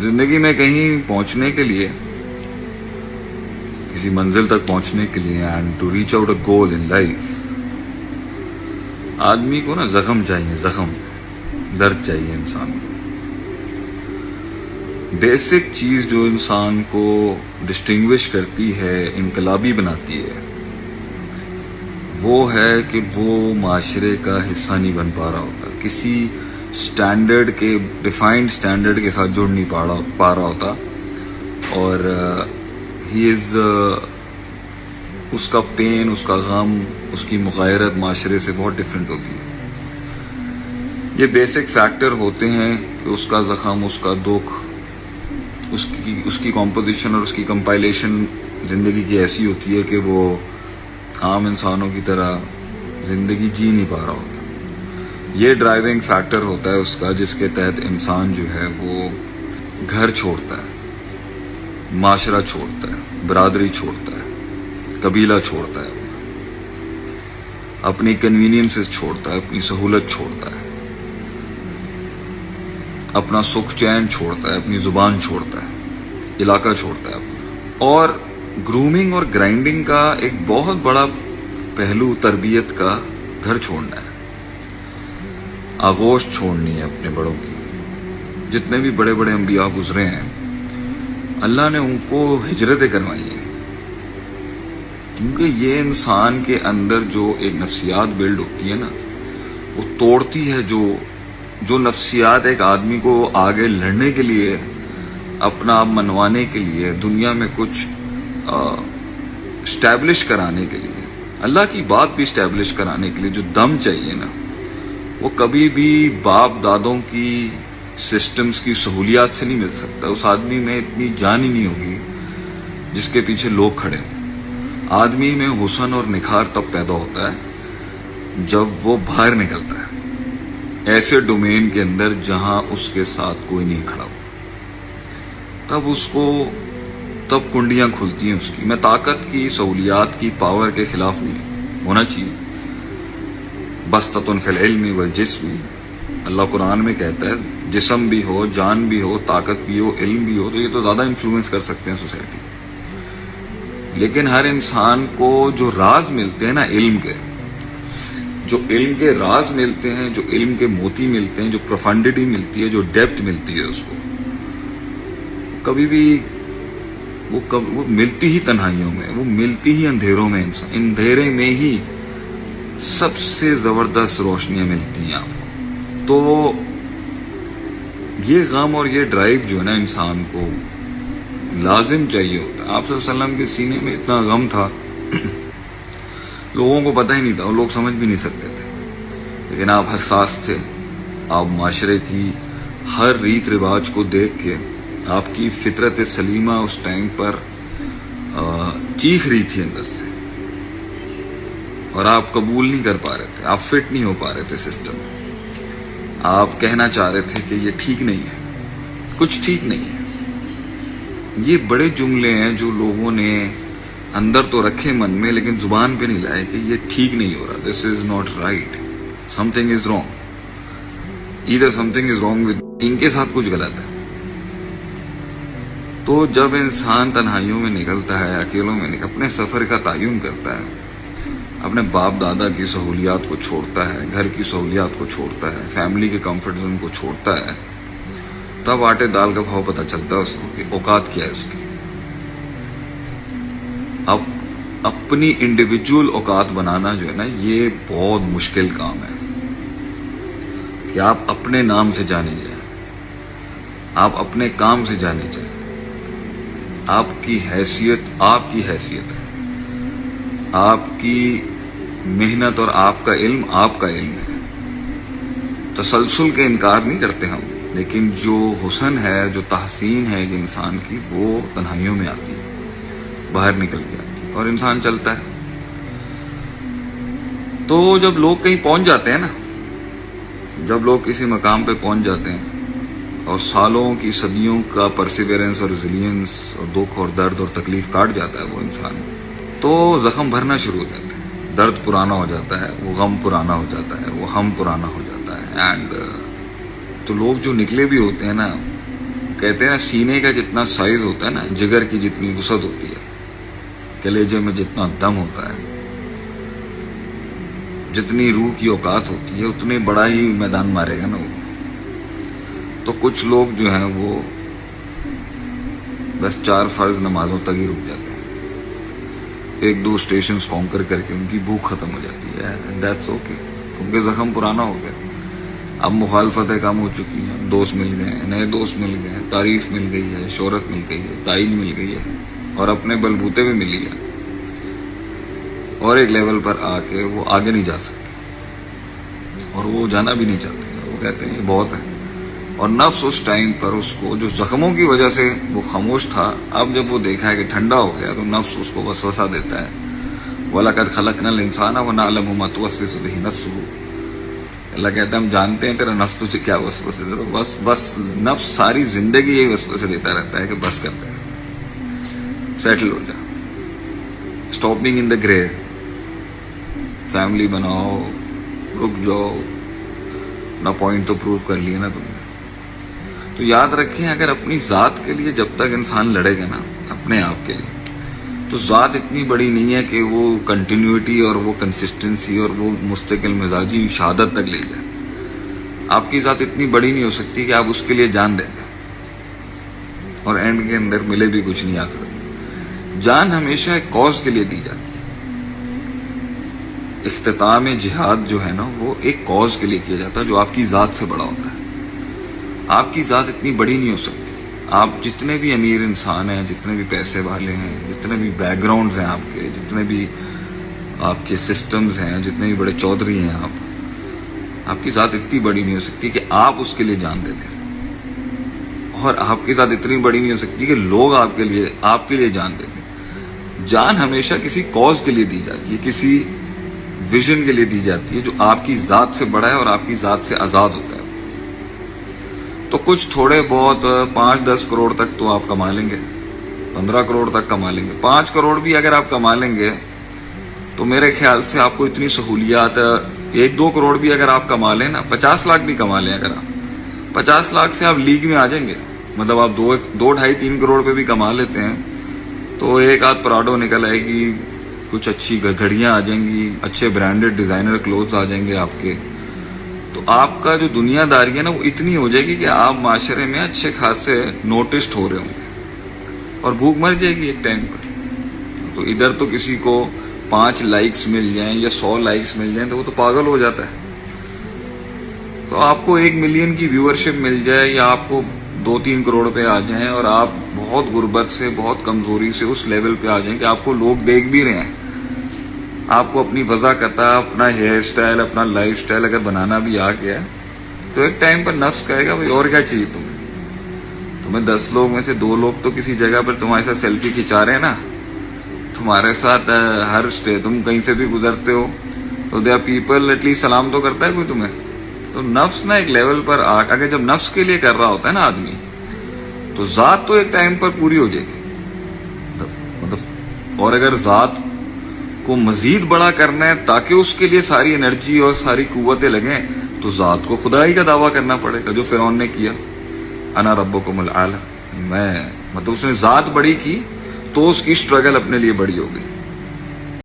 زندگی میں کہیں پہنچنے کے لیے، کسی منزل تک پہنچنے کے لیے، and to reach out a goal in life, آدمی کو نا زخم چاہیے، زخم، درد چاہیے انسان کو. بیسک چیز جو انسان کو ڈسٹنگوش کرتی ہے، انقلابی بناتی ہے، وہ ہے کہ وہ معاشرے کا حصہ نہیں بن پا رہا ہوتا، کسی سٹینڈرڈ کے، ڈیفائنڈ سٹینڈرڈ کے ساتھ جڑ نہیں پا رہا ہوتا، اور ہی از، اس کا پین، اس کا غم، اس کی مغایرت معاشرے سے بہت ڈفرینٹ ہوتی ہے. یہ بیسک فیکٹر ہوتے ہیں کہ اس کا زخم، اس کا دکھ، اس کی کمپوزیشن اور اس کی کمپائلیشن زندگی کی ایسی ہوتی ہے کہ وہ عام انسانوں کی طرح زندگی جی نہیں پا رہا ہوتا. یہ ڈرائیونگ فیکٹر ہوتا ہے اس کا، جس کے تحت انسان جو ہے وہ گھر چھوڑتا ہے، معاشرہ چھوڑتا ہے، برادری چھوڑتا ہے، قبیلہ چھوڑتا ہے، اپنی کنوینئنسز چھوڑتا ہے، اپنی سہولت چھوڑتا ہے، اپنا سکھ چین چھوڑتا ہے، اپنی زبان چھوڑتا ہے، علاقہ چھوڑتا ہے اپنا. اور گرومنگ اور گرائنڈنگ کا ایک بہت بڑا پہلو تربیت کا گھر چھوڑنا ہے، آغوش چھوڑنی ہے اپنے بڑوں کی. جتنے بھی بڑے بڑے انبیاء گزرے ہیں، اللہ نے ان کو ہجرتیں کروائی ہیں، کیونکہ یہ انسان کے اندر جو ایک نفسیات بلڈ ہوتی ہے نا، وہ توڑتی ہے جو نفسیات ایک آدمی کو آگے لڑنے کے لیے، اپنا آپ منوانے کے لیے، دنیا میں کچھ اسٹیبلش کرانے کے لیے، اللہ کی بات بھی اسٹیبلش کرانے کے لیے جو دم چاہیے نا، وہ کبھی بھی باپ دادوں کی سسٹمز کی سہولیات سے نہیں مل سکتا. اس آدمی میں اتنی جان ہی نہیں ہوگی جس کے پیچھے لوگ کھڑے ہوں. آدمی میں حسن اور نکھار تب پیدا ہوتا ہے جب وہ باہر نکلتا ہے ایسے ڈومین کے اندر جہاں اس کے ساتھ کوئی نہیں کھڑا ہو. تب کنڈیاں کھلتی ہیں اس کی. میں طاقت کی، سہولیات کی، پاور کے خلاف نہیں ہونا چاہیے. بسطۃ فی العلم والجسم، اللہ قرآن میں کہتا ہے جسم بھی ہو، جان بھی ہو، طاقت بھی ہو، علم بھی ہو، تو یہ تو زیادہ انفلوئنس کر سکتے ہیں سوسائٹی. لیکن ہر انسان کو جو راز ملتے ہیں نا علم کے، جو علم کے راز ملتے ہیں، جو علم کے موتی ملتے ہیں، جو پروفنڈٹی ملتی ہے، جو ڈیپتھ ملتی ہے، اس کو کبھی بھی وہ ملتی ہی تنہائیوں میں، وہ ملتی ہی اندھیروں میں. اندھیرے میں ہی سب سے زبردست روشنیاں ملتی ہیں آپ کو. تو یہ غم اور یہ ڈرائیو جو ہے نا انسان کو لازم چاہیے ہوتا ہے. آپ صلی اللہ علیہ وسلم کے سینے میں اتنا غم تھا، لوگوں کو پتہ ہی نہیں تھا، وہ لوگ سمجھ بھی نہیں سکتے تھے. لیکن آپ حساس تھے. آپ معاشرے کی ہر ریت رواج کو دیکھ کے، آپ کی فطرت سلیمہ اس ٹائم پر چیخ رہی تھی اندر سے، اور آپ قبول نہیں کر پا رہے تھے، آپ فٹ نہیں ہو پا رہے تھے سسٹم میں. آپ کہنا چاہ رہے تھے کہ یہ ٹھیک نہیں ہے، کچھ ٹھیک نہیں ہے. یہ بڑے جملے ہیں جو لوگوں نے اندر تو رکھے من میں، لیکن زبان پہ نہیں لائے کہ یہ ٹھیک نہیں ہو رہا. This is not right, something is wrong, either something is wrong with, ان کے ساتھ کچھ غلط ہے. تو جب انسان تنہائیوں میں نکلتا ہے، اکیلوں میں اپنے سفر کا تعین کرتا ہے، اپنے باپ دادا کی سہولیات کو چھوڑتا ہے، گھر کی سہولیات کو چھوڑتا ہے، فیملی کے کمفرٹ زون کو چھوڑتا ہے، تب آٹے دال کا بھاؤ پتہ چلتا ہے اس کو کہ اوقات کیا ہے اس کی. اب اپنی انڈیویجول اوقات بنانا جو ہے نا، یہ بہت مشکل کام ہے کہ آپ اپنے نام سے جانے جائیں، آپ اپنے کام سے جانے جائیں. آپ کی حیثیت ہے، آپ کی محنت اور آپ کا علم ہے. تسلسل کے انکار نہیں کرتے ہم، لیکن جو حسن ہے، جو تحسین ہے ایک انسان کی، وہ تنہائیوں میں آتی ہے، باہر نکل کے آتی ہے، اور انسان چلتا ہے. تو جب لوگ کہیں پہنچ جاتے ہیں نا، جب لوگ کسی مقام پہ پہنچ جاتے ہیں اور سالوں کی صدیوں کا پرسیورنس اور ریزیلینس اور دکھ اور درد اور تکلیف کاٹ جاتا ہے وہ انسان، تو زخم بھرنا شروع ہو جاتا ہے، درد پرانا ہو جاتا ہے، وہ غم پرانا ہو جاتا ہے، وہ ہم پرانا ہو جاتا ہے. اینڈ تو لوگ جو نکلے بھی ہوتے ہیں نا، کہتے ہیں نا سینے کا جتنا سائز ہوتا ہے نا جگر کی جتنی وسعت ہوتی ہے, کلیجے میں جتنا دم ہوتا ہے, جتنی روح کی اوقات ہوتی ہے اتنے بڑا ہی میدان مارے گا نا وہ. تو کچھ لوگ جو ہیں وہ بس 4 فرض نمازوں تک ہی رک جاتے ہیں, 1-2 اسٹیشنز کانکر کر کے ان کی بھوک ختم ہو جاتی ہے. دیٹس اوکے, ان کے زخم پرانا ہو گیا, اب مخالفتیں کم ہو چکی ہیں, دوست مل گئے ہیں, نئے دوست مل گئے ہیں, تعریف مل گئی ہے, شہرت مل گئی ہے, تعین مل گئی ہے, اور اپنے بلبوتے بھی ملی ہے, اور ایک لیول پر آ کے وہ آگے نہیں جا سکتے, اور وہ جانا بھی نہیں چاہتے. وہ کہتے ہیں یہ بہت ہے. اور نفس اس ٹائم پر اس کو جو زخموں کی وجہ سے وہ خاموش تھا, اب جب وہ دیکھا ہے کہ ٹھنڈا ہو گیا تو نفس اس کو وسوسہ دیتا ہے. وَلَقَدْ خَلَقْنَا الْإِنسَانَ وَنَعْلَمُ مَا تُوَسْوِسُ بِهِ نَفْسُهُ. اللہ کہتا ہے ہم جانتے ہیں تیرا نفس تجھے کیا وسوسے دیتا ہے. بس نفس ساری زندگی یہی وسوسے دیتا رہتا ہے کہ بس کرتا ہے, سیٹل ہو جا, stop being in the grey, family بناؤ, رک جاؤ, اپنا پوائنٹ تو پروو کر لیا نا تم نے. تو یاد رکھیں اگر اپنی ذات کے لیے جب تک انسان لڑے گا نا اپنے آپ کے لیے, تو ذات اتنی بڑی نہیں ہے کہ وہ کنٹینیوٹی اور وہ کنسسٹنسی اور وہ مستقل مزاجی شہادت تک لے جائے. آپ کی ذات اتنی بڑی نہیں ہو سکتی کہ آپ اس کے لیے جان دیں گے اور اینڈ کے اندر ملے بھی کچھ نہیں. آخر جان ہمیشہ ایک کاز کے لیے دی جاتی ہے. اختتام جہاد جو ہے نا وہ ایک کاز کے لیے کیا جاتا ہے جو آپ کی ذات سے بڑا ہوتا ہے. آپ کی ذات اتنی بڑی نہیں ہو سکتی. آپ جتنے بھی امیر انسان ہیں, جتنے بھی پیسے والے ہیں, جتنے بھی بیک گراؤنڈز ہیں آپ کے, جتنے بھی آپ کے سسٹمز ہیں, جتنے بھی بڑے چودھری ہیں آپ کی ذات اتنی بڑی نہیں ہو سکتی کہ آپ اس کے لیے جان دے دیں, اور آپ کی ذات اتنی بڑی نہیں ہو سکتی کہ لوگ آپ کے لیے جان دے دیں. جان ہمیشہ کسی کاز کے لیے دی جاتی ہے, کسی ویژن کے لیے دی جاتی ہے جو آپ کی ذات سے بڑا ہے اور آپ کی ذات سے آزاد ہوتا ہے. تو کچھ تھوڑے بہت 5-10 کروڑ تک تو آپ کما لیں گے, 15 کروڑ تک کما لیں گے, 5 کروڑ بھی اگر آپ کما لیں گے تو میرے خیال سے آپ کو اتنی سہولیات, 1-2 کروڑ بھی اگر آپ کما لیں نا, 50 لاکھ بھی کما لیں اگر آپ, 50 لاکھ سے آپ لیگ میں آ جائیں گے. مطلب آپ 2-2.5-3 کروڑ پہ بھی کما لیتے ہیں تو ایک آدھ پراڈو نکل آئے گی, کچھ اچھی گھڑیاں آ جائیں گی, اچھے برانڈڈ ڈیزائنر کلوتھس آ جائیں گے آپ کے. تو آپ کا جو دنیا داری ہے نا وہ اتنی ہو جائے گی کہ آپ معاشرے میں اچھے خاصے نوٹسڈ ہو رہے ہوں گے, اور بھوک مر جائے گی ایک ٹائم پر. تو ادھر تو کسی کو 5 لائکس مل جائیں یا 100 لائکس مل جائیں تو وہ تو پاگل ہو جاتا ہے. تو آپ کو 1 ملین کی ویورشپ مل جائے یا آپ کو 2-3 کروڑ پہ آ جائیں اور آپ بہت غربت سے, بہت کمزوری سے اس لیول پہ آ جائیں کہ آپ کو لوگ دیکھ بھی رہے ہیں, آپ کو اپنی وضاحت, اپنا ہیئر سٹائل, اپنا لائف سٹائل اگر بنانا بھی آ گیا تو ایک ٹائم پر نفس کہے گا بھائی اور کیا چاہیے تمہیں 10 لوگ میں سے 2 لوگ تو کسی جگہ پر تمہارے ساتھ سیلفی کھنچا رہے ہیں نا, تمہارے ساتھ ہر تم کہیں سے بھی گزرتے ہو تو they are people at least سلام تو کرتا ہے کوئی تمہیں. تو نفس نا ایک لیول پر اگر جب نفس کے لیے کر رہا ہوتا ہے نا آدمی, تو ذات تو ایک ٹائم پر پوری ہو جائے گی. مطلب اور اگر ذات کو مزید بڑا کرنا ہے تاکہ اس کے لیے ساری انرجی اور ساری قوتیں لگیں تو ذات کو خدائی کا دعویٰ کرنا پڑے گا, جو فرعون نے کیا, انا ربکم الاعلی. میں مطلب اس نے ذات بڑی کی تو اس کی سٹرگل اپنے لیے بڑی ہو گئی.